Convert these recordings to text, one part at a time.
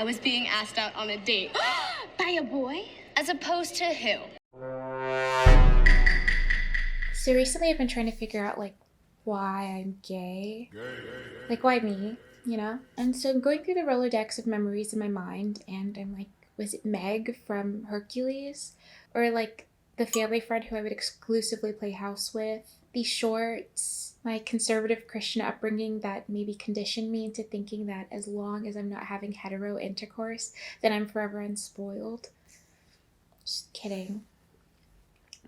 I was being asked out on a date. By a boy? As opposed to who? So recently I've been trying to figure out, like, why I'm gay. Like, why me, you know? And so I'm going through the Rolodex of memories in my mind, and I'm like, was it Meg from Hercules? Or, like, the family friend who I would exclusively play house with? These shorts, my conservative Christian upbringing that maybe conditioned me into thinking that as long as I'm not having hetero intercourse, then I'm forever unspoiled. Just kidding.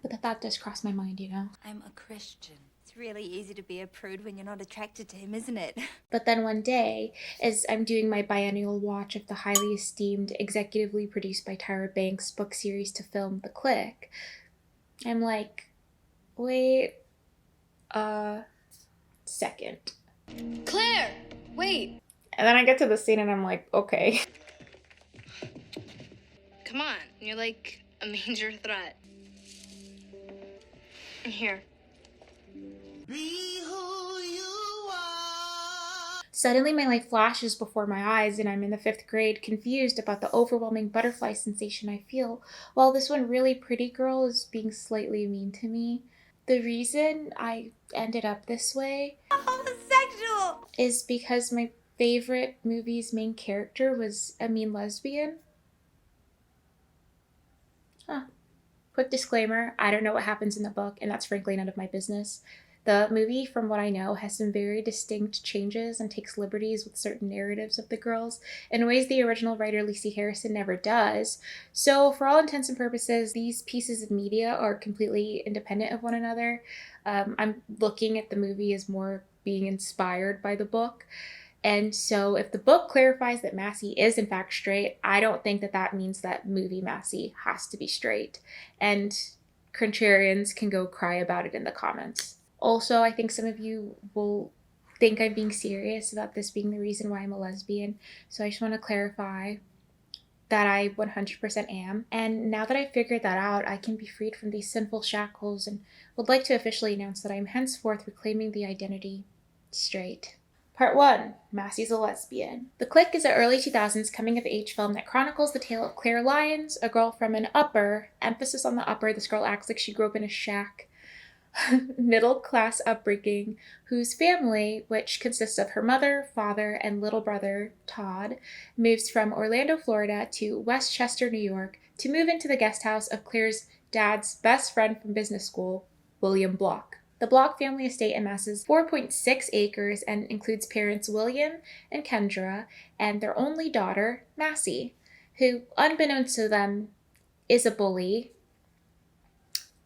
But the thought does cross my mind, you know? I'm a Christian. It's really easy to be a prude when you're not attracted to him, isn't it? But then one day, as I'm doing my biennial watch of the highly esteemed, executively produced by Tyra Banks book series to film The Clique, I'm like, wait a second. Claire! Wait! And then I get to the scene and I'm like, okay. Come on, you're like a major threat. Here. Be who you are. Suddenly my life flashes before my eyes and I'm in the 5th grade, confused about the overwhelming butterfly sensation I feel, while this one really pretty girl is being slightly mean to me. The reason I ended up this way Homosexual! is because my favorite movie's main character was a mean lesbian. Huh. Quick disclaimer, I don't know what happens in the book, and that's frankly none of my business. The movie, from what I know, has some very distinct changes and takes liberties with certain narratives of the girls in ways the original writer Lacey Harrison never does. So for all intents and purposes, these pieces of media are completely independent of one another. I'm looking at the movie as more being inspired by the book. And so if the book clarifies that Massie is in fact straight, I don't think that that means that movie Massie has to be straight. And contrarians can go cry about it in the comments. Also, I think some of you will think I'm being serious about this being the reason why I'm a lesbian. So I just want to clarify that I 100% am. And now that I've figured that out, I can be freed from these sinful shackles and would like to officially announce that I am henceforth reclaiming the identity straight. Part 1. Massie's a lesbian. The Clique is an early 2000s coming-of-age film that chronicles the tale of Claire Lyons, a girl from an upper, emphasis on the upper, this girl acts like she grew up in a shack, middle-class upbringing, whose family, which consists of her mother, father, and little brother, Todd, moves from Orlando, Florida to Westchester, New York, to move into the guest house of Claire's dad's best friend from business school, William Block. The Block family estate amasses 4.6 acres and includes parents William and Kendra and their only daughter, Massie, who, unbeknownst to them, is a bully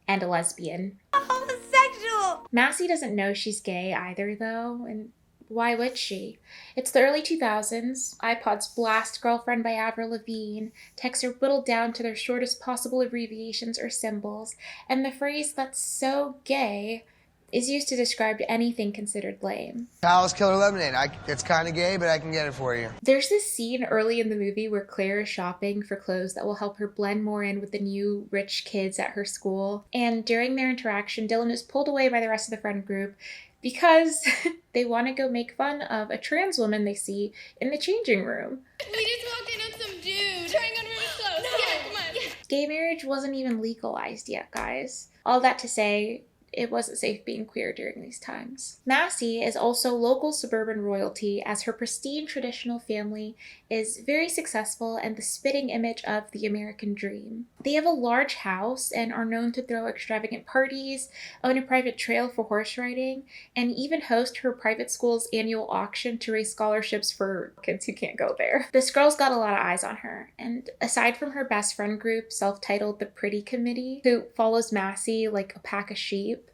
and a lesbian. Homosexual! Massie doesn't know she's gay either, though, and why would she? It's the early 2000s. iPods blast Girlfriend by Avril Lavigne. Texts are whittled down to their shortest possible abbreviations or symbols, and the phrase "that's so gay" is used to describe anything considered lame. Palace Killer Lemonade. It's kind of gay, but I can get it for you. There's this scene early in the movie where Claire is shopping for clothes that will help her blend more in with the new rich kids at her school. And during their interaction, Dylan is pulled away by the rest of the friend group because they want to go make fun of a trans woman they see in the changing room. We just walked in on some dude trying on really close. No. Yeah, come on. Yeah. Gay marriage wasn't even legalized yet, guys. All that to say, it wasn't safe being queer during these times. Massie is also local suburban royalty, as her pristine traditional family is very successful and the spitting image of the American dream. They have a large house and are known to throw extravagant parties, own a private trail for horse riding, and even host her private school's annual auction to raise scholarships for kids who can't go there. This girl's got a lot of eyes on her, and aside from her best friend group, self-titled the Pretty Committee, who follows Massie like a pack of sheep,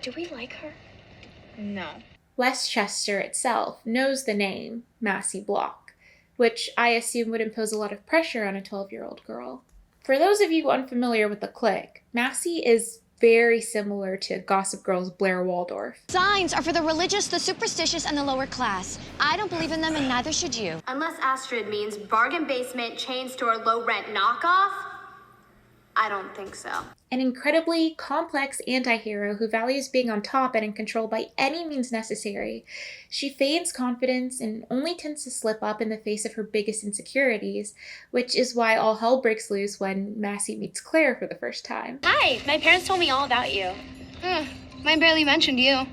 Do we like her? No. Westchester itself knows the name Massie Block, which I assume would impose a lot of pressure on a 12-year-old girl. For those of you unfamiliar with the Clique, Massie is very similar to Gossip Girl's Blair Waldorf. Signs are for the religious, the superstitious, and the lower class. I don't believe in them, and neither should you. Unless Astrid means bargain basement, chain store, low rent knockoff. I don't think so. An incredibly complex anti-hero who values being on top and in control by any means necessary. She feigns confidence and only tends to slip up in the face of her biggest insecurities, which is why all hell breaks loose when Massie meets Claire for the first time. Hi, my parents told me all about you. Mine barely mentioned you.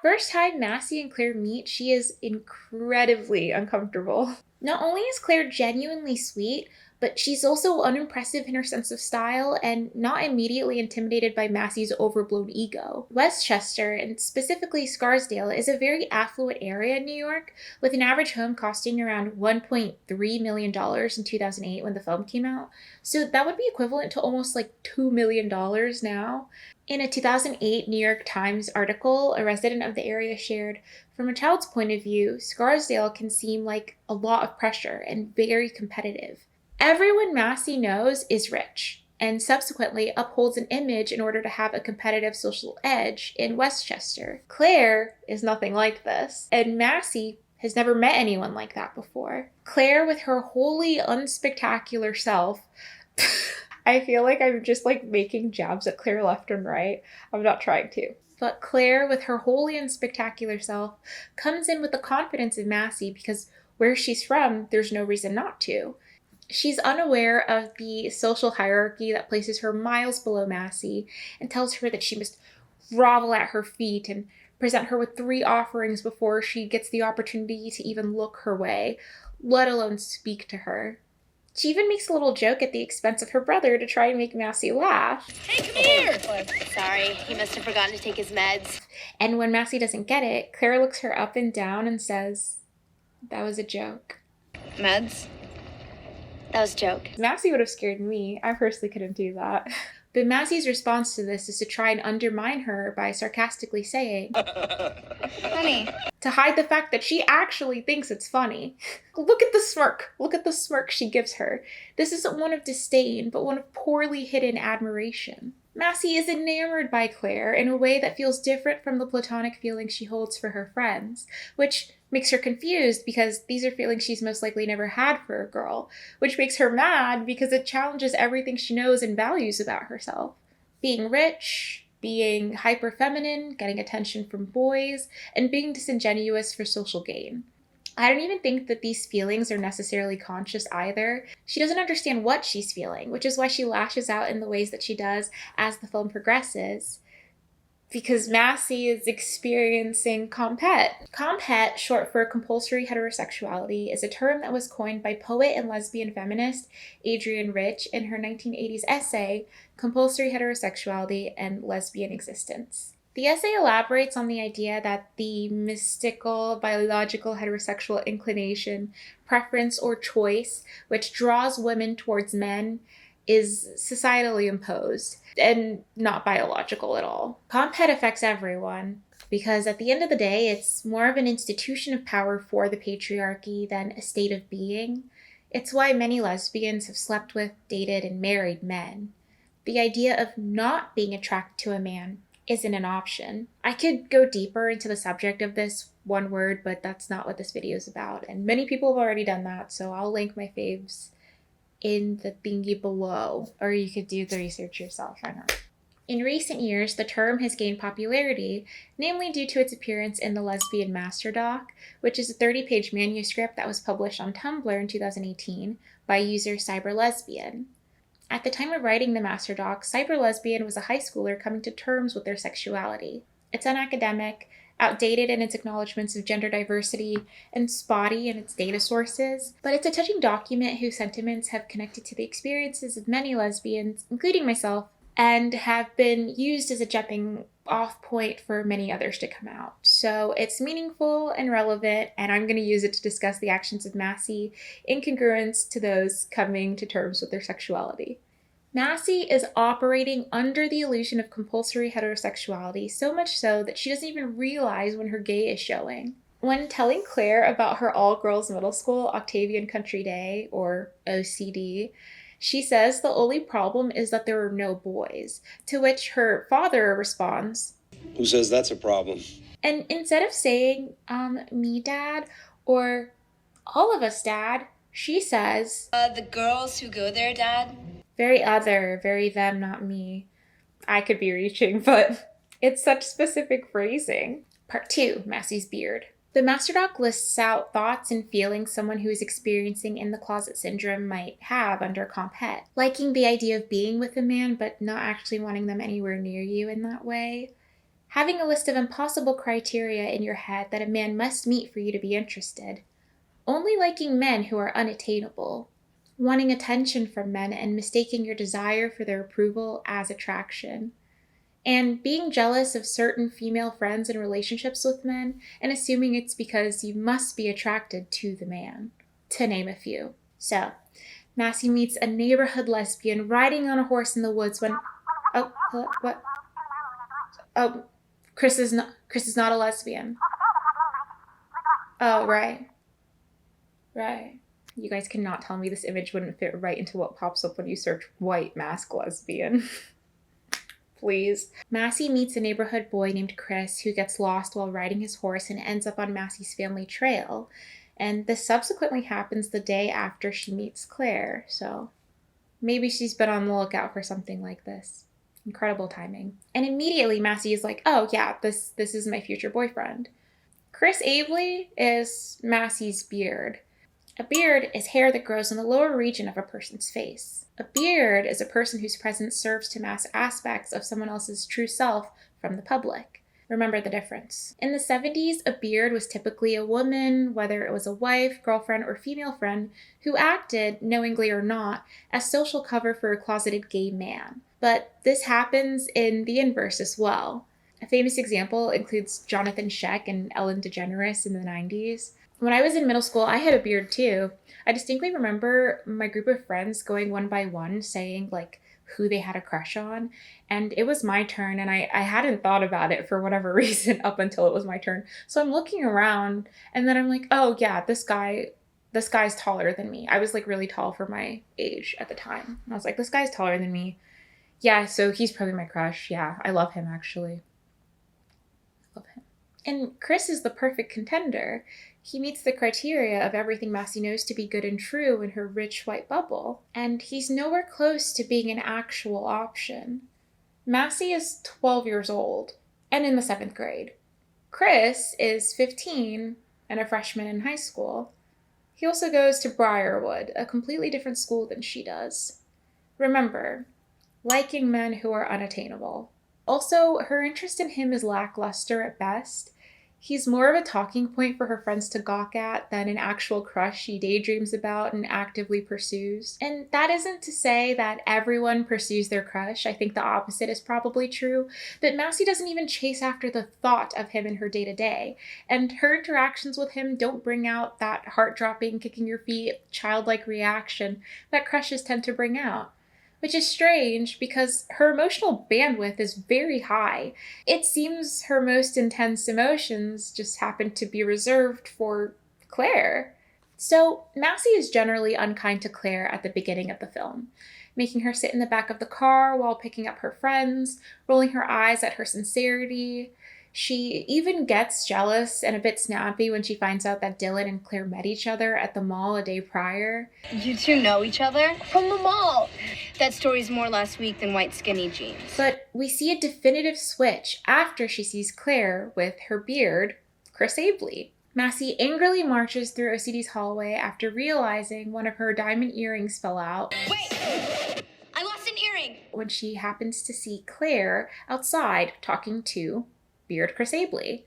First time Massie and Claire meet, she is incredibly uncomfortable. Not only is Claire genuinely sweet, but she's also unimpressive in her sense of style and not immediately intimidated by Massie's overblown ego. Westchester, and specifically Scarsdale, is a very affluent area in New York, with an average home costing around $1.3 million in 2008 when the film came out. So that would be equivalent to almost like $2 million now. In a 2008 New York Times article, a resident of the area shared, "From a child's point of view, Scarsdale can seem like a lot of pressure and very competitive. Everyone Massie knows is rich, and subsequently upholds an image in order to have a competitive social edge in Westchester. Claire is nothing like this, and Massie has never met anyone like that before. Claire, with her wholly unspectacular self," I feel like I'm just like making jabs at Claire left and right. I'm not trying to. But Claire, with her wholly unspectacular self, comes in with the confidence of Massie because where she's from, there's no reason not to. She's unaware of the social hierarchy that places her miles below Massie and tells her that she must grovel at her feet and present her with 3 offerings before she gets the opportunity to even look her way, let alone speak to her. She even makes a little joke at the expense of her brother to try and make Massie laugh. Hey, come here! Sorry, he must have forgotten to take his meds. And when Massie doesn't get it, Claire looks her up and down and says, "That was a joke." Meds? That was a joke. Massie would have scared me. I personally couldn't do that. But Massie's response to this is to try and undermine her by sarcastically saying, Honey. to hide the fact that she actually thinks it's funny. Look at the smirk. Look at the smirk she gives her. This isn't one of disdain, but one of poorly hidden admiration. Massie is enamored by Claire in a way that feels different from the platonic feelings she holds for her friends, which makes her confused because these are feelings she's most likely never had for a girl, which makes her mad because it challenges everything she knows and values about herself. Being rich, being hyper-feminine, getting attention from boys, and being disingenuous for social gain. I don't even think that these feelings are necessarily conscious either. She doesn't understand what she's feeling, which is why she lashes out in the ways that she does as the film progresses. Because Massie is experiencing comphet. Comphet, short for compulsory heterosexuality, is a term that was coined by poet and lesbian feminist Adrienne Rich in her 1980s essay, Compulsory Heterosexuality and Lesbian Existence. The essay elaborates on the idea that the mystical, biological heterosexual inclination, preference, or choice, which draws women towards men, is societally imposed and not biological at all. Comphet affects everyone because at the end of the day, it's more of an institution of power for the patriarchy than a state of being. It's why many lesbians have slept with, dated, and married men. The idea of not being attracted to a man isn't an option. I could go deeper into the subject of this one word, but that's not what this video is about. And many people have already done that, so I'll link my faves in the thingy below, or you could do the research yourself. I know. In recent years, the term has gained popularity, namely due to its appearance in the Lesbian Masterdoc, which is a 30-page manuscript that was published on Tumblr in 2018 by user Lesbian. At the time of writing the Masterdoc, Lesbian was a high schooler coming to terms with their sexuality. It's unacademic, outdated in its acknowledgments of gender diversity, and spotty in its data sources, but it's a touching document whose sentiments have connected to the experiences of many lesbians, including myself, and have been used as a jumping off point for many others to come out. So it's meaningful and relevant, and I'm going to use it to discuss the actions of Massie in congruence to those coming to terms with their sexuality. Massie is operating under the illusion of compulsory heterosexuality, so much so that she doesn't even realize when her gay is showing. When telling Claire about her all-girls middle school Octavian Country Day, or OCD, she says the only problem is that there are no boys, to which her father responds, "Who says that's a problem?" And instead of saying, me, Dad, or all of us, Dad, she says, The girls who go there, Dad? Very other, very them, not me. I could be reaching, but it's such specific phrasing. Part 2, Massie's beard. The Masterdoc lists out thoughts and feelings someone who is experiencing in the closet syndrome might have under comphet. Liking the idea of being with a man but not actually wanting them anywhere near you in that way. Having a list of impossible criteria in your head that a man must meet for you to be interested. Only liking men who are unattainable. Wanting attention from men and mistaking your desire for their approval as attraction. And being jealous of certain female friends in relationships with men and assuming it's because you must be attracted to the man, to name a few. So, Massie meets a neighborhood lesbian riding on a horse in the woods when... Oh, what? Oh, Chris is not a lesbian. Oh, right. Right. You guys cannot tell me this image wouldn't fit right into what pops up when you search white mask lesbian. Please. Massie meets a neighborhood boy named Chris who gets lost while riding his horse and ends up on Massie's family trail. And this subsequently happens the day after she meets Claire, so maybe she's been on the lookout for something like this. Incredible timing. And immediately Massie is like, oh yeah, this is my future boyfriend. Chris Abley is Massie's beard. A beard is hair that grows in the lower region of a person's face. A beard is a person whose presence serves to mask aspects of someone else's true self from the public. Remember the difference. In the 70s, a beard was typically a woman, whether it was a wife, girlfriend, or female friend, who acted, knowingly or not, as social cover for a closeted gay man. But this happens in the inverse as well. A famous example includes Jonathan Sheck and Ellen DeGeneres in the 90s. When I was in middle school, I had a beard too. I distinctly remember my group of friends going one by one saying like who they had a crush on, and it was my turn, and I hadn't thought about it for whatever reason up until it was my turn. So I'm looking around and then I'm like, oh yeah, this guy's taller than me. I was like really tall for my age at the time. And I was like, this guy's taller than me. Yeah, so he's probably my crush. Yeah, I love him actually. Love him. And Chris is the perfect contender. He meets the criteria of everything Massie knows to be good and true in her rich white bubble, and he's nowhere close to being an actual option. Massie is 12 years old and in the 7th grade. Chris is 15 and a freshman in high school. He also goes to Briarwood, a completely different school than she does. Remember, liking men who are unattainable. Also, her interest in him is lackluster at best. He's more of a talking point for her friends to gawk at than an actual crush she daydreams about and actively pursues. And that isn't to say that everyone pursues their crush. I think the opposite is probably true. But Massie doesn't even chase after the thought of him in her day-to-day. And her interactions with him don't bring out that heart-dropping, kicking your feet, childlike reaction that crushes tend to bring out. Which is strange because her emotional bandwidth is very high. It seems her most intense emotions just happen to be reserved for Claire. So Massie is generally unkind to Claire at the beginning of the film, making her sit in the back of the car while picking up her friends, rolling her eyes at her sincerity. She even gets jealous and a bit snappy when she finds out that Dylan and Claire met each other at the mall a day prior. You two know each other? From the mall. That story's more last week than white skinny jeans. But we see a definitive switch after she sees Claire with her beard, Chris Abley. Massie angrily marches through OCD's hallway after realizing one of her diamond earrings fell out. Wait! I lost an earring! When she happens to see Claire outside talking to beard Chris Abley.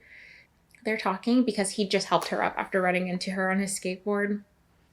They're talking because he just helped her up after running into her on his skateboard.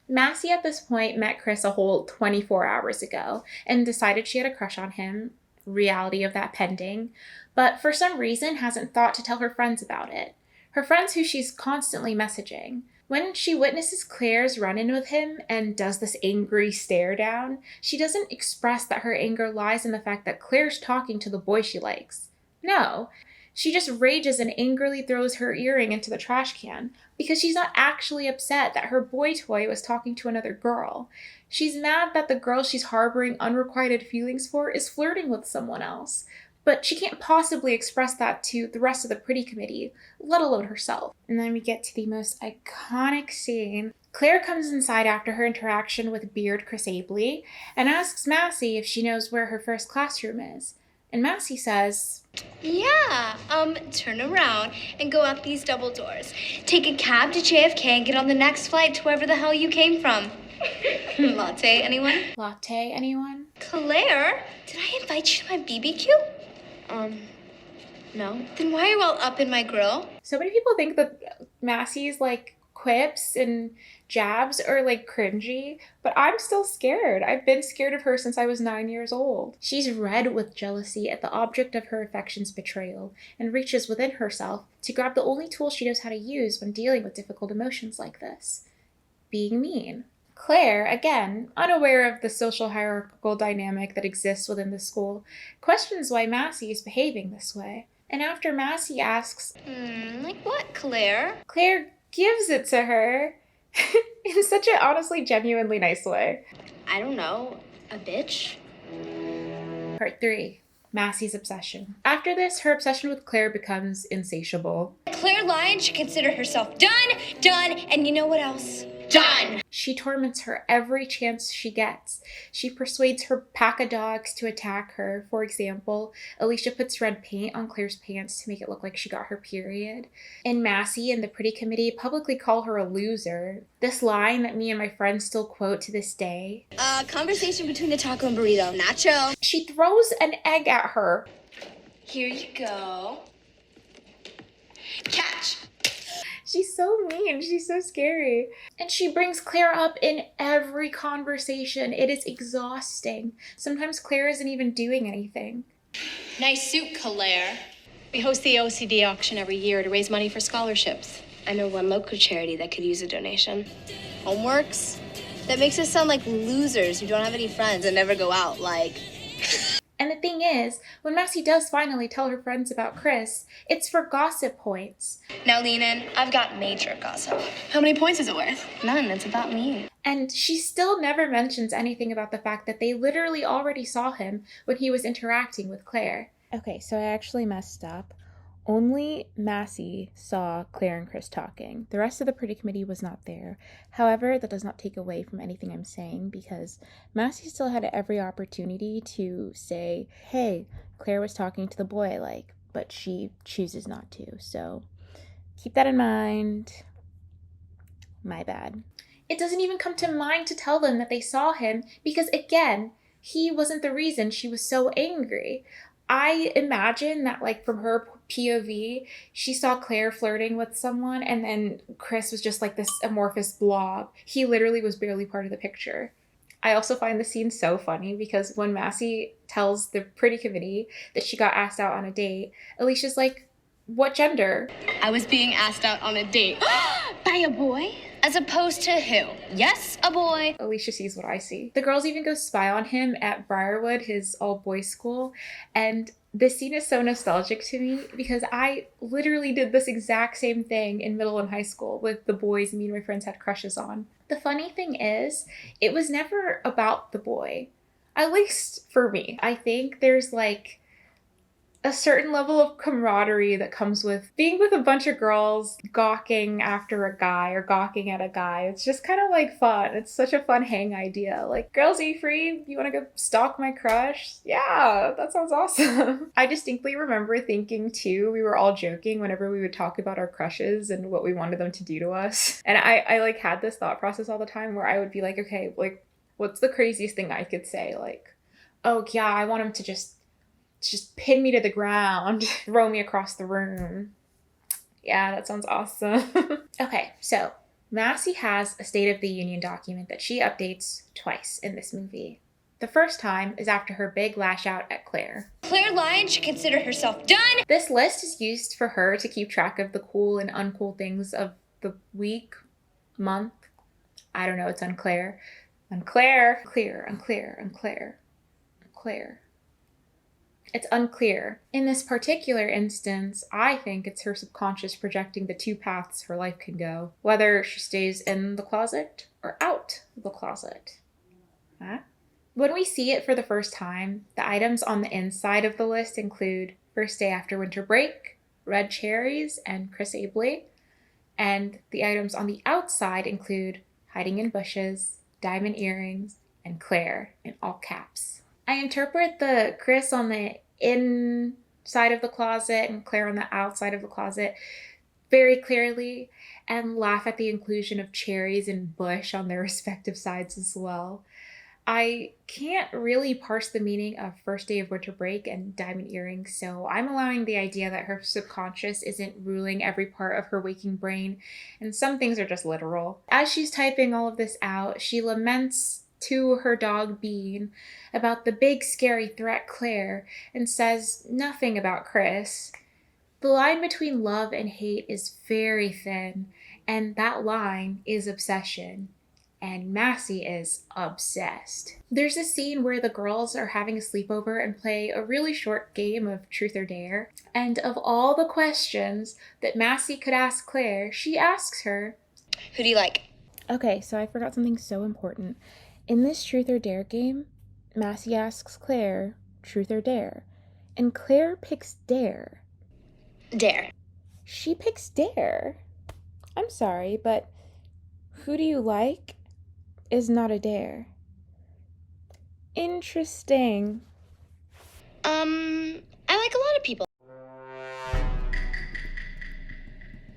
Massie at this point met Chris a whole 24 hours ago and decided she had a crush on him, reality of that pending, but for some reason hasn't thought to tell her friends about it. Her friends who she's constantly messaging. When she witnesses Claire's run-in with him and does this angry stare down, she doesn't express that her anger lies in the fact that Claire's talking to the boy she likes. No. She just rages and angrily throws her earring into the trash can because she's not actually upset that her boy toy was talking to another girl. She's mad that the girl she's harboring unrequited feelings for is flirting with someone else, but she can't possibly express that to the rest of the pretty committee, let alone herself. And then we get to the most iconic scene Claire comes inside after her interaction with Beard Chris Abley and asks Massie if she knows where her first classroom is. And Massie says, Yeah, turn around and go out these double doors. Take a cab to JFK and get on the next flight to wherever the hell you came from. Latte, anyone? Latte, anyone? Claire, did I invite you to my BBQ? No. Then why are you all up in my grill? So many people think that Massie's like quips and jabs are like cringy, but I'm still scared. I've been scared of her since I was 9 years old. She's red with jealousy at the object of her affection's betrayal and reaches within herself to grab the only tool she knows how to use when dealing with difficult emotions like this: being mean. Claire, again, unaware of the social hierarchical dynamic that exists within the school, questions why Massie is behaving this way. And after Massie asks, Like what, Claire? Claire gives it to her in such an honestly genuinely nice way. I don't know, a bitch? Part 3. Massie's obsession. After this, her obsession with Claire becomes insatiable. Claire Lyon should consider herself done, and you know what else? Done! She torments her every chance she gets. She persuades her pack of dogs to attack her. For example, Alicia puts red paint on Claire's pants to make it look like she got her period. And Massie and the Pretty Committee publicly call her a loser. This line that me and my friends still quote to this day. Conversation between the taco and burrito. Nacho. She throws an egg at her. Here you go. Catch. She's so mean. She's so scary. And she brings Claire up in every conversation. It is exhausting. Sometimes Claire isn't even doing anything. Nice suit, Claire. We host the OCD auction every year to raise money for scholarships. I know one local charity that could use a donation. Homeworks? That makes us sound like losers who don't have any friends and never go out, like... And the thing is, when Massie does finally tell her friends about Chris, it's for gossip points. Now lean in. I've got major gossip. How many points is it worth? None. It's about me. And she still never mentions anything about the fact that they literally already saw him when he was interacting with Claire. Okay, so I actually messed up. Only Massie saw Claire and Chris talking. The rest of the Pretty Committee was not there. However, that does not take away from anything I'm saying, because Massie still had every opportunity to say, hey, Claire was talking to the boy I like, but she chooses not to. So keep that in mind. My bad. It doesn't even come to mind to tell them that they saw him, because again, he wasn't the reason she was so angry. I imagine that, like, from her POV, she saw Claire flirting with someone, and then Chris was just like this amorphous blob. He literally was barely part of the picture. I also find the scene so funny because when Massie tells the Pretty Committee that she got asked out on a date, Alicia's like, what gender? I was being asked out on a date. By a boy? As opposed to who? Yes, a boy. Alicia sees what I see. The girls even go spy on him at Briarwood, his all-boys school, and this scene is so nostalgic to me because I literally did this exact same thing in middle and high school with the boys me and my friends had crushes on. The funny thing is, it was never about the boy. At least for me. I think there's like a certain level of camaraderie that comes with being with a bunch of girls gawking after a guy or gawking at a guy. It's just kind of like fun. It's such a fun hang idea. Like, girls, are you free? You want to go stalk my crush? Yeah, that sounds awesome. I distinctly remember thinking too, we were all joking whenever we would talk about our crushes and what we wanted them to do to us. And I like had this thought process all the time where I would be like, okay, like, what's the craziest thing I could say? Like, oh yeah, I want him to just pin me to the ground, throw me across the room. Yeah, that sounds awesome. Okay, so Massie has a State of the Union document that she updates twice in this movie. The first time is after her big lash out at Claire. Claire Lyon should consider herself done. This list is used for her to keep track of the cool and uncool things of the week, month. I don't know, it's unclear. Unclear. It's unclear. In this particular instance, I think it's her subconscious projecting the two paths her life can go, whether she stays in the closet or out the closet. Huh? When we see it for the first time, the items on the inside of the list include first day after winter break, red cherries, and Chris Abley. And the items on the outside include hiding in bushes, diamond earrings, and Claire in all caps. I interpret the Chris on the inside of the closet and Claire on the outside of the closet very clearly, and laugh at the inclusion of cherries and bush on their respective sides as well. I can't really parse the meaning of first day of winter break and diamond earrings, so I'm allowing the idea that her subconscious isn't ruling every part of her waking brain, and some things are just literal. As she's typing all of this out, she laments to her dog Bean about the big scary threat Claire and says nothing about Chris. The line between love and hate is very thin, and that line is obsession. And Massie is obsessed. There's a scene where the girls are having a sleepover and play a really short game of truth or dare. And of all the questions that Massie could ask Claire, she asks her, Who do you like? Okay, so I forgot something so important. In this truth or dare game, Massie asks Claire, truth or dare? And Claire picks dare. Dare. She picks dare. I'm sorry, but who do you like is not a dare. Interesting. I like a lot of people.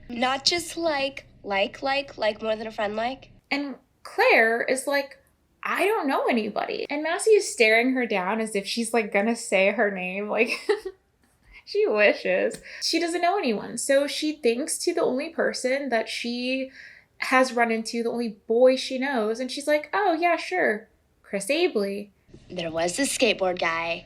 Not just like more than a friend like. And Claire is like, I don't know anybody. And Massie is staring her down as if she's like gonna say her name. Like, she wishes. She doesn't know anyone. So she thinks to the only person that she has run into, the only boy she knows, and she's like, oh yeah, sure, Chris Abley. There was this skateboard guy,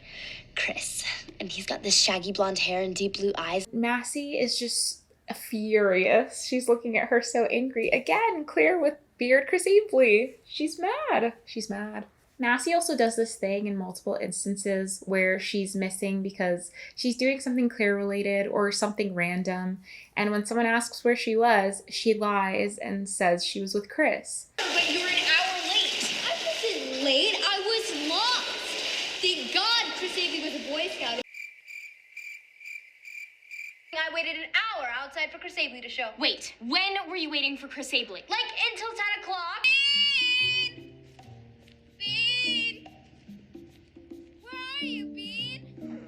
Chris, and he's got this shaggy blonde hair and deep blue eyes. Massie is just furious. She's looking at her so angry. Again, Claire with beard Chris Abley. She's mad. She's mad. Massie also does this thing in multiple instances where she's missing because she's doing something Claire related or something random, and when someone asks where she was, she lies and says she was with Chris. But you were an hour late. I wasn't late. I was lost. Thank God Chris Abley was a Boy Scout. I waited an hour outside for Chris Abley to show. Wait, when were you waiting for Chris Abley? Like until 10 o'clock. Bean! Where are you, Bean?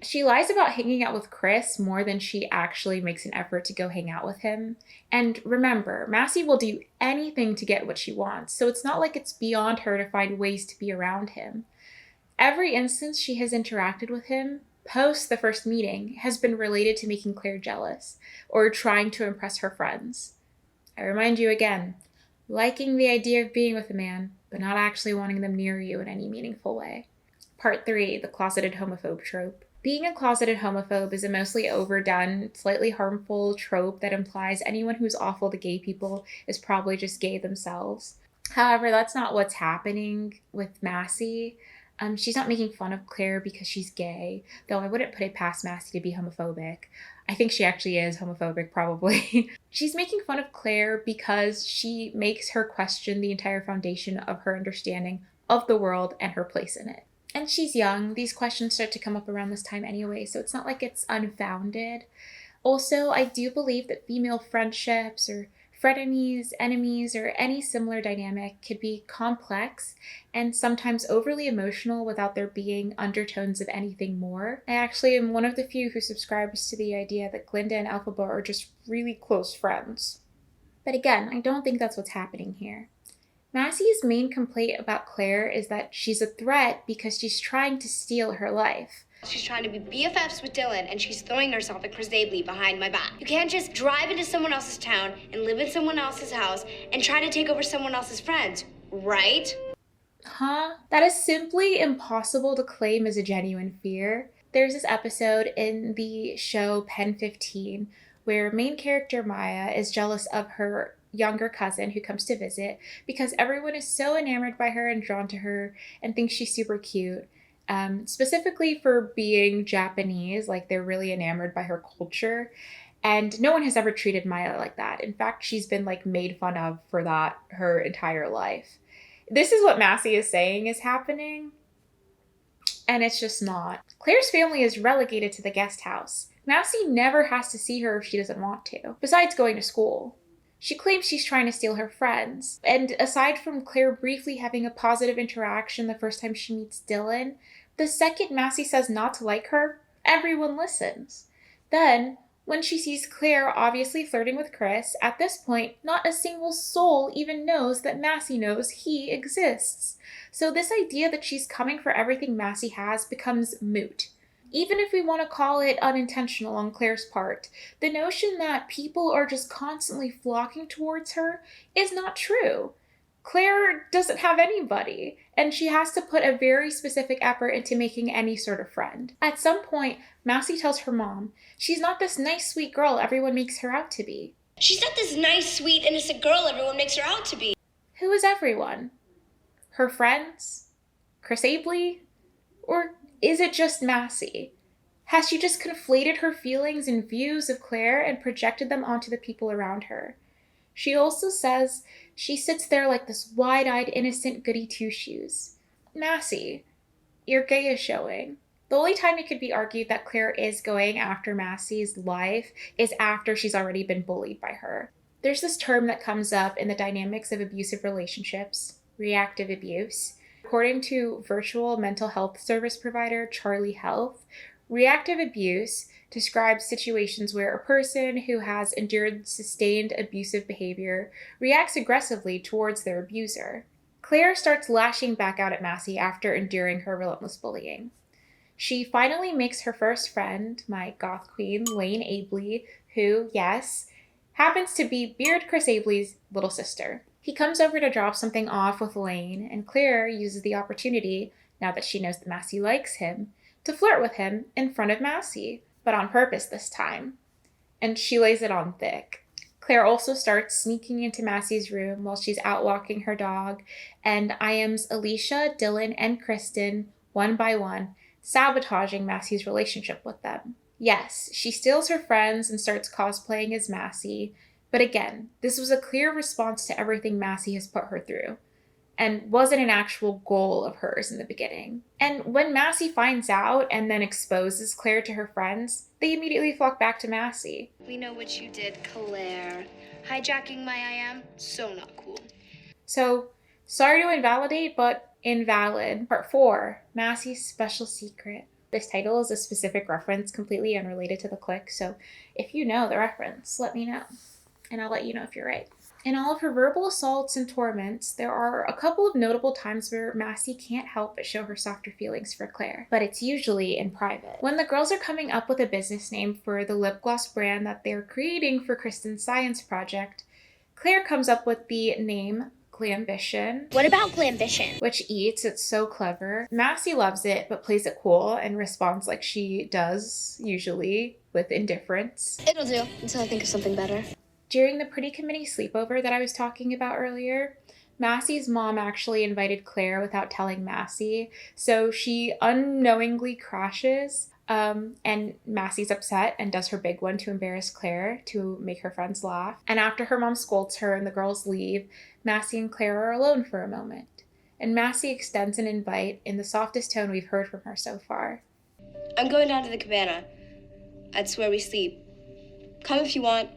She lies about hanging out with Chris more than she actually makes an effort to go hang out with him. And remember, Massie will do anything to get what she wants, so it's not like it's beyond her to find ways to be around him. Every instance she has interacted with him, post the first meeting, has been related to making Claire jealous, or trying to impress her friends. I remind you again, liking the idea of being with a man, but not actually wanting them near you in any meaningful way. Part 3, the closeted homophobe trope. Being a closeted homophobe is a mostly overdone, slightly harmful trope that implies anyone who's awful to gay people is probably just gay themselves. However, that's not what's happening with Massie. She's not making fun of Claire because she's gay, though I wouldn't put it past Massie to be homophobic. I think she actually is homophobic, probably. She's making fun of Claire because she makes her question the entire foundation of her understanding of the world and her place in it. And she's young. These questions start to come up around this time anyway, so it's not like it's unfounded. Also, I do believe that female friendships or frenemies, enemies, or any similar dynamic could be complex and sometimes overly emotional without there being undertones of anything more. I actually am one of the few who subscribes to the idea that Glinda and Elphaba are just really close friends. But again, I don't think that's what's happening here. Massie's main complaint about Claire is that she's a threat because she's trying to steal her life. She's trying to be BFFs with Dylan, and she's throwing herself at Chris Abley behind my back. You can't just drive into someone else's town and live in someone else's house and try to take over someone else's friends, right? Huh? That is simply impossible to claim as a genuine fear. There's this episode in the show Pen 15 where main character Maya is jealous of her younger cousin who comes to visit because everyone is so enamored by her and drawn to her and thinks she's super cute. Specifically for being Japanese, like they're really enamored by her culture. And no one has ever treated Maya like that. In fact, she's been like made fun of for that her entire life. This is what Massie is saying is happening. And it's just not. Claire's family is relegated to the guest house. Massie never has to see her if she doesn't want to, besides going to school. She claims she's trying to steal her friends. And aside from Claire briefly having a positive interaction the first time she meets Dylan, the second Massie says not to like her, everyone listens. Then, when she sees Claire obviously flirting with Chris, at this point, not a single soul even knows that Massie knows he exists. So this idea that she's coming for everything Massie has becomes moot. Even if we want to call it unintentional on Claire's part, the notion that people are just constantly flocking towards her is not true. Claire doesn't have anybody, and she has to put a very specific effort into making any sort of friend. At some point, Massie tells her mom she's not this nice, sweet girl everyone makes her out to be. She's not this nice, sweet, innocent girl everyone makes her out to be. Who is everyone? Her friends? Chris Abley? Or is it just Massie? Has she just conflated her feelings and views of Claire and projected them onto the people around her? She also says she sits there like this wide-eyed, innocent goody two-shoes. Massie, your gay is showing. The only time it could be argued that Claire is going after Massie's life is after she's already been bullied by her. There's this term that comes up in the dynamics of abusive relationships, reactive abuse. According to virtual mental health service provider Charlie Health, reactive abuse describes situations where a person who has endured sustained abusive behavior reacts aggressively towards their abuser. Claire starts lashing back out at Massie after enduring her relentless bullying. She finally makes her first friend, my goth queen, Lane Abley, who, yes, happens to be Beard Chris Abley's little sister. He comes over to drop something off with Lane, and Claire uses the opportunity, now that she knows that Massie likes him, to flirt with him in front of Massie, but on purpose this time. And she lays it on thick. Claire also starts sneaking into Massie's room while she's out walking her dog, and IMs Alicia, Dylan, and Kristen, one by one, sabotaging Massie's relationship with them. Yes, she steals her friends and starts cosplaying as Massie, but again, this was a clear response to everything Massie has put her through, and wasn't an actual goal of hers in the beginning. And when Massie finds out and then exposes Claire to her friends, they immediately flock back to Massie. We know what you did, Claire. Hijacking my IM, so not cool. So, sorry to invalidate, but invalid. Part 4, Massie's Special Secret. This title is a specific reference completely unrelated to the clique, so if you know the reference, let me know, and I'll let you know if you're right. In all of her verbal assaults and torments, there are a couple of notable times where Massie can't help but show her softer feelings for Claire, but it's usually in private. When the girls are coming up with a business name for the lip gloss brand that they're creating for Kristen's science project, Claire comes up with the name Glambition. What about Glambition? Which eats, it's so clever. Massie loves it, but plays it cool and responds like she does, usually, with indifference. It'll do, until I think of something better. During the Pretty Committee sleepover that I was talking about earlier, Massie's mom actually invited Claire without telling Massie, so she unknowingly crashes, and Massie's upset and does her big one to embarrass Claire to make her friends laugh. And after her mom scolds her and the girls leave, Massie and Claire are alone for a moment, and Massie extends an invite in the softest tone we've heard from her so far. I'm going down to the cabana. That's where we sleep. Come if you want.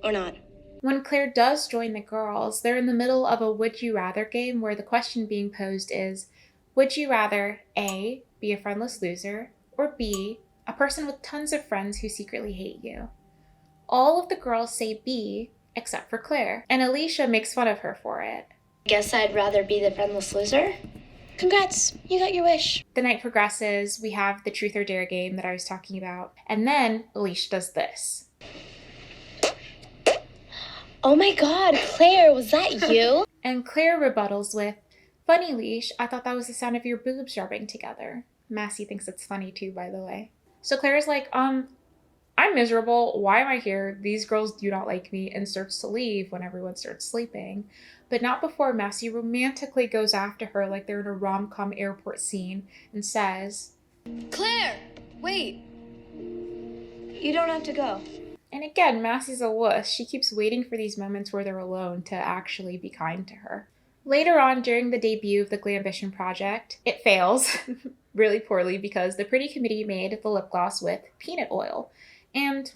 Or not. When Claire does join the girls, they're in the middle of a would you rather game where the question being posed is, would you rather A, be a friendless loser, or B, a person with tons of friends who secretly hate you? All of the girls say B, except for Claire, and Alicia makes fun of her for it. Guess I'd rather be the friendless loser. Congrats, you got your wish. The night progresses, we have the truth or dare game that I was talking about, and then Alicia does this. Oh my god, Claire, was that you? And Claire rebuttals with, funny, Leash, I thought that was the sound of your boobs rubbing together. Massie thinks it's funny too, by the way. So Claire's like, I'm miserable. Why am I here? These girls do not like me, and starts to leave when everyone starts sleeping. But not before Massie romantically goes after her like they're in a rom-com airport scene and says, Claire, wait. You don't have to go. And again, Massie's a wuss. She keeps waiting for these moments where they're alone to actually be kind to her. Later on, during the debut of the Glambition project, it fails really poorly because the Pretty Committee made the lip gloss with peanut oil. And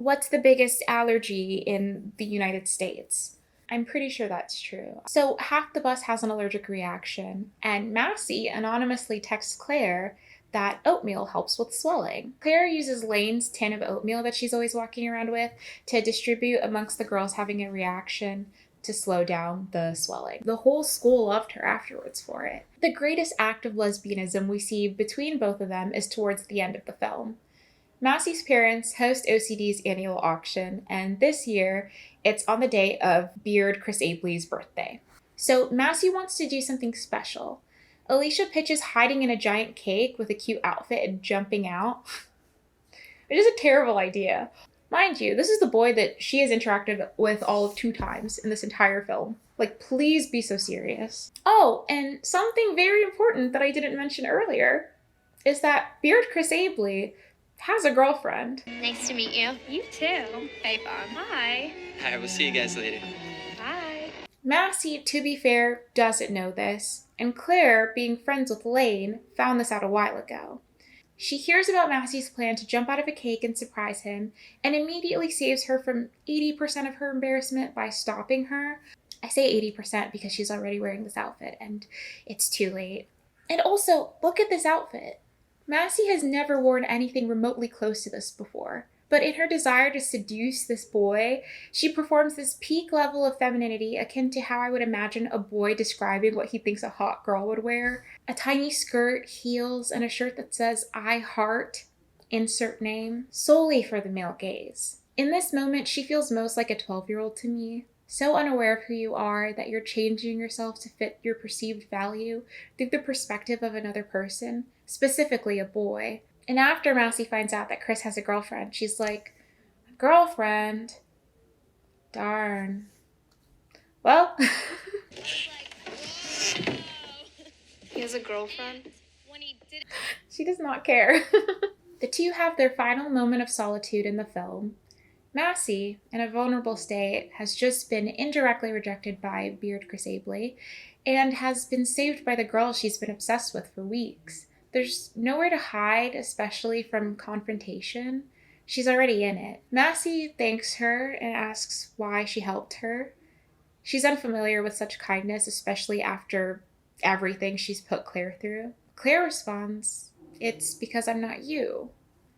what's the biggest allergy in the United States? I'm pretty sure that's true. So half the bus has an allergic reaction, and Massie anonymously texts Claire that oatmeal helps with swelling. Claire uses Lane's tin of oatmeal that she's always walking around with to distribute amongst the girls having a reaction to slow down the swelling. The whole school loved her afterwards for it. The greatest act of lesbianism we see between both of them is towards the end of the film. Massie's parents host OCD's annual auction, and this year it's on the day of Beard Chris Abley's birthday. So Massie wants to do something special. Alicia pitches hiding in a giant cake with a cute outfit and jumping out. It is a terrible idea. Mind you, this is the boy that she has interacted with all of 2 times in this entire film. Like, please be so serious. Oh, and something very important that I didn't mention earlier is that Beard Chris Abley has a girlfriend. Nice to meet you. You too. Hey, Bob. Hi. Hi, we'll see you guys later. Bye. Massie, to be fair, doesn't know this, and Claire, being friends with Lane, found this out a while ago. She hears about Massie's plan to jump out of a cake and surprise him, and immediately saves her from 80% of her embarrassment by stopping her. I say 80% because she's already wearing this outfit, and it's too late. And also, look at this outfit. Massie has never worn anything remotely close to this before, but in her desire to seduce this boy, she performs this peak level of femininity akin to how I would imagine a boy describing what he thinks a hot girl would wear. A tiny skirt, heels, and a shirt that says, "I heart," insert name, solely for the male gaze. In this moment, she feels most like a 12-year-old to me. So unaware of who you are that you're changing yourself to fit your perceived value through the perspective of another person, specifically a boy. And after Massie finds out that Chris has a girlfriend, she's like, "Girlfriend? Darn. Well." He has a girlfriend? She does not care. The two have their final moment of solitude in the film. Massie, in a vulnerable state, has just been indirectly rejected by Beard Chris Abley and has been saved by the girl she's been obsessed with for weeks. There's nowhere to hide, especially from confrontation. She's already in it. Massie thanks her and asks why she helped her. She's unfamiliar with such kindness, especially after everything she's put Claire through. Claire responds, "It's because I'm not you."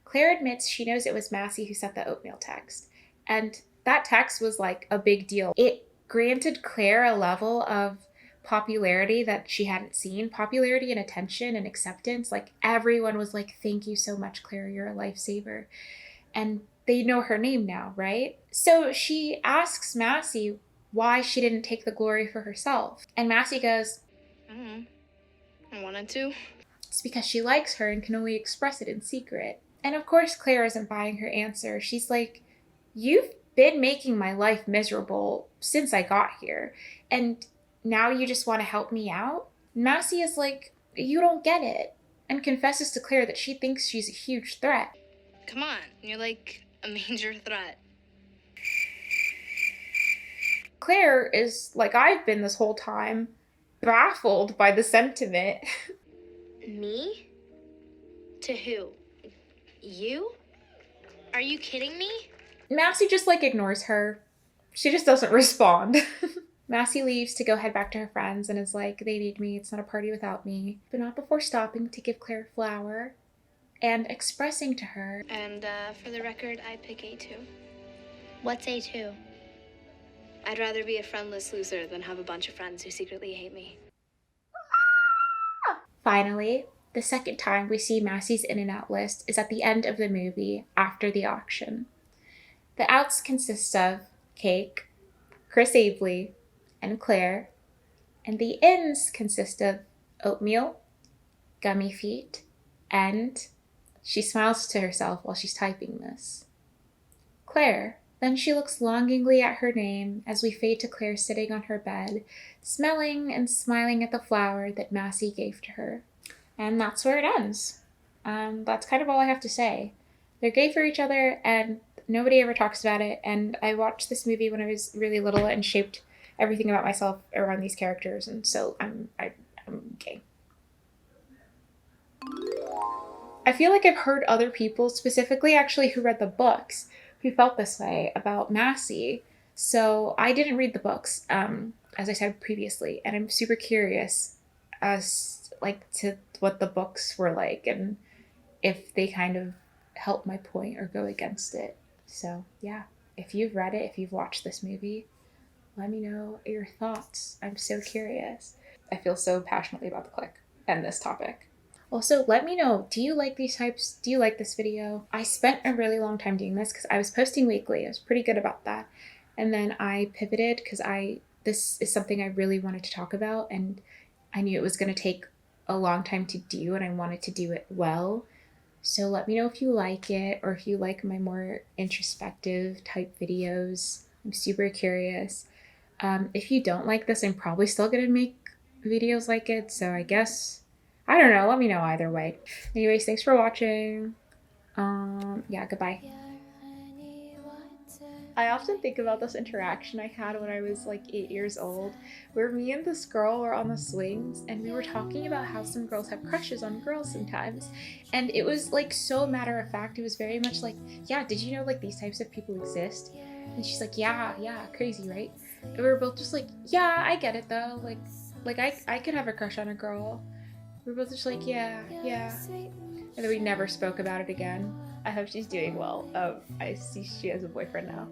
Claire admits she knows it was Massie who sent the oatmeal text, and that text was like a big deal. It granted Claire a level of popularity that she hadn't seen, popularity and attention and acceptance. Like, everyone was like, "Thank you so much, Claire, you're a lifesaver." And they know her name now, right? So she asks Massie why she didn't take the glory for herself. And Massie goes, I wanted to. it's because she likes her and can only express it in secret. And of course, Claire isn't buying her answer. She's like, "You've been making my life miserable since I got here, and now you just want to help me out?" Massie is like, "You don't get it," and confesses to Claire that she thinks she's a huge threat. Come on, you're like a major threat. Claire is, like I've been this whole time, baffled by the sentiment. Me? To who? You? Are you kidding me? Massie just ignores her. She just doesn't respond. Massie leaves to go head back to her friends and is like, "They need me, it's not a party without me." But not before stopping to give Claire a flower and expressing to her, And for the record, I pick A2. What's A2? I'd rather be a friendless loser than have a bunch of friends who secretly hate me. Finally, the second time we see Massie's in and out list is at the end of the movie after the auction. The outs consist of Cake, Chris Abley, and Claire, and the ins consist of Oatmeal, Gummy Feet, and she smiles to herself while she's typing this, Claire. Then she looks longingly at her name as we fade to Claire sitting on her bed, smelling and smiling at the flower that Massie gave to her. And that's where it ends. That's kind of all I have to say. They're gay for each other, and nobody ever talks about it, and I watched this movie when I was really little and shaped everything about myself around these characters, and so I'm gay. I feel like I've heard other people, specifically actually who read the books, who felt this way about Massie. So I didn't read the books, as I said previously, and I'm super curious as like to what the books were like and if they kind of help my point or go against it. So yeah, if you've read it, if you've watched this movie, let me know your thoughts. I'm so curious. I feel so passionately about the clique and this topic. Also, let me know, do you like these types? Do you like this video? I spent a really long time doing this because I was posting weekly. I was pretty good about that. And then I pivoted because this is something I really wanted to talk about, and I knew it was going to take a long time to do, and I wanted to do it well. So let me know if you like it, or if you like my more introspective type videos. I'm super curious. If you don't like this, I'm probably still going to make videos like it, so I guess, I don't know, let me know either way. Anyways, thanks for watching. Yeah, goodbye. I often think about this interaction I had when I was like 8 years old, where me and this girl were on the swings and we were talking about how some girls have crushes on girls sometimes. And it was like so matter of fact. It was very much like, yeah, did you know like these types of people exist? And she's like, yeah, crazy, right? And we were both just like, yeah, I get it though. Like I could have a crush on a girl. We were both just like, yeah. And then we never spoke about it again. I hope she's doing well. I see she has a boyfriend now.